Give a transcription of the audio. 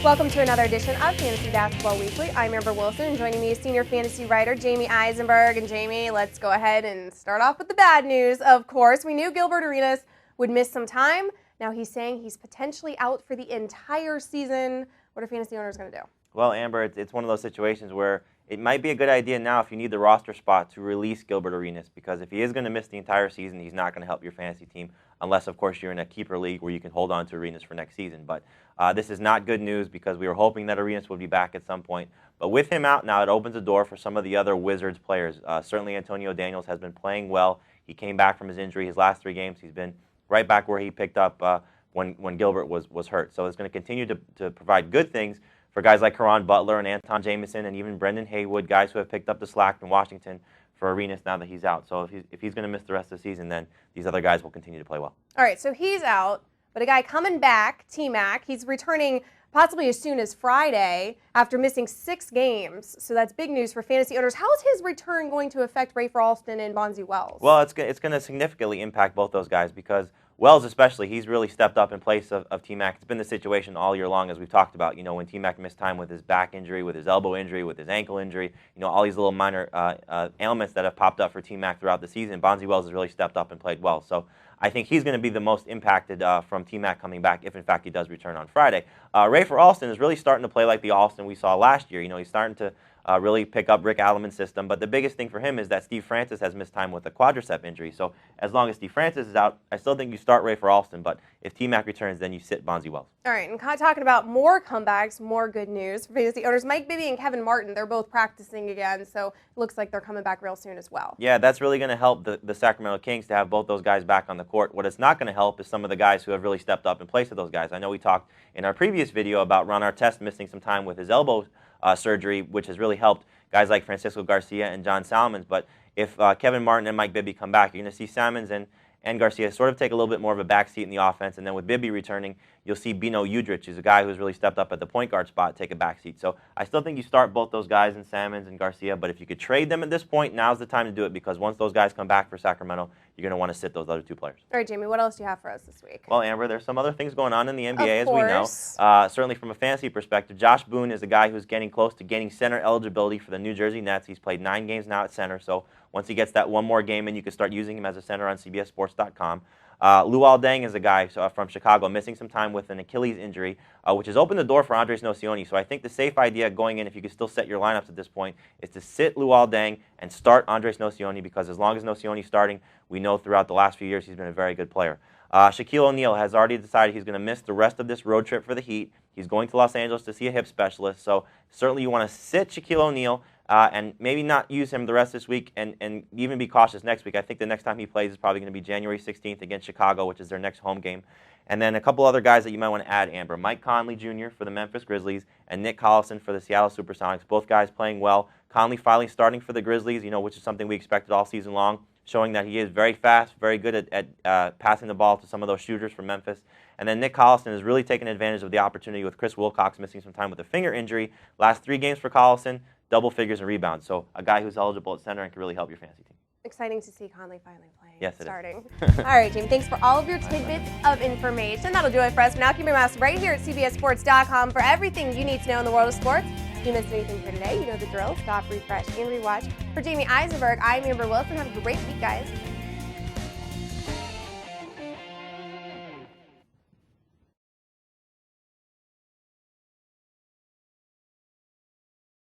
Welcome to another edition of Fantasy Basketball Weekly. I'm Amber Wilson, and joining me is senior fantasy writer Jamey Eisenberg. And Jamey, let's go ahead and start off with the bad news. Of course, we knew Gilbert Arenas would miss some time. Now he's saying he's potentially out for the entire season. What are fantasy owners going to do? Well, Amber, it's one of those situations where it might be a good idea now if you need the roster spot to release Gilbert Arenas, because if he is going to miss the entire season, he's not going to help your fantasy team unless, of course, you're in a keeper league where you can hold on to Arenas for next season. But this is not good news because we were hoping that Arenas would be back at some point. But with him out now, it opens the door for some of the other Wizards players. Certainly Antonio Daniels has been playing well. He came back from his injury his last 3 games. He's been right back where he picked up when Gilbert was hurt. So it's going to continue to provide good things for guys like Caron Butler and Anton Jamison and even Brendan Haywood, guys who have picked up the slack in Washington for Arenas now that he's out. So if he's going to miss the rest of the season, then these other guys will continue to play well. All right, so he's out, but a guy coming back, TMac, he's returning possibly as soon as Friday after missing 6 games. So that's big news for fantasy owners. How is his return going to affect Rafer Alston and Bonzi Wells? Well, it's going to significantly impact both those guys because Wells especially, he's really stepped up in place of TMac. It's been the situation all year long, as we've talked about. You know, when TMac missed time with his back injury, with his elbow injury, with his ankle injury, you know, all these little minor ailments that have popped up for TMac throughout the season, Bonzi Wells has really stepped up and played well. So I think he's going to be the most impacted from TMac coming back, if in fact he does return on Friday. Rafer Alston is really starting to play like the Alston we saw last year. You know, he's starting to really pick up Rick Alleman's system. But the biggest thing for him is that Steve Francis has missed time with a quadricep injury. So as long as Steve Francis is out, I still think you start Rafer Alston. But if TMac returns, then you sit Bonzi Wells. All right, and talking about more comebacks, more good news for fantasy owners. Mike Bibby and Kevin Martin, they're both practicing again, so it looks like they're coming back real soon as well. Yeah, that's really going to help the Sacramento Kings to have both those guys back on the court. What it's not going to help is some of the guys who have really stepped up in place of those guys. I know we talked in our previous video about Ron Artest missing some time with his elbow surgery, which has really helped guys like Francisco Garcia and John Salmons. But if Kevin Martin and Mike Bibby come back, you're going to see Salmons and Garcia sort of take a little bit more of a backseat in the offense. And then with Bibby returning, you'll see Bino Udrich, who's a guy who's really stepped up at the point guard spot, take a backseat. So I still think you start both those guys in Salmons and Garcia. But if you could trade them at this point, now's the time to do it, because once those guys come back for Sacramento, you're going to want to sit those other 2 players. All right, Jamey, what else do you have for us this week? Well, Amber, there's some other things going on in the NBA, as we know. Certainly from a fantasy perspective, Josh Boone is a guy who's getting close to gaining center eligibility for the New Jersey Nets. He's played 9 games now at center, so once he gets that one more game in, you can start using him as a center on CBSSports.com. Luol Deng is a guy from Chicago missing some time with an Achilles injury, which has opened the door for Andres Nocioni. So I think the safe idea going in, if you can still set your lineups at this point, is to sit Luol Deng and start Andres Nocioni, because as long as Nocioni's starting, we know throughout the last few years he's been a very good player. Shaquille O'Neal has already decided he's going to miss the rest of this road trip for the Heat. He's going to Los Angeles to see a hip specialist. So certainly you want to sit Shaquille O'Neal and maybe not use him the rest of this week and even be cautious next week. I think the next time he plays is probably going to be January 16th against Chicago, which is their next home game. And then a couple other guys that you might want to add, Amber. Mike Conley Jr. for the Memphis Grizzlies and Nick Collison for the Seattle Supersonics. Both guys playing well. Conley finally starting for the Grizzlies, you know, which is something we expected all season long, showing that he is very fast, very good at passing the ball to some of those shooters from Memphis. And then Nick Collison is really taking advantage of the opportunity with Chris Wilcox missing some time with a finger injury. Last 3 games for Collison, double figures in rebounds. So a guy who's eligible at center and can really help your fantasy team. Exciting to see Conley finally playing. Yes, starting. All right, Jamey, thanks for all of your tidbits of information. That'll do it for us. But now keep your mouse right here at CBSSports.com for everything you need to know in the world of sports. If you missed anything for today, you know the drill. Stop, refresh, and rewatch. For Jamey Eisenberg, I'm Amber Wilson. Have a great week, guys.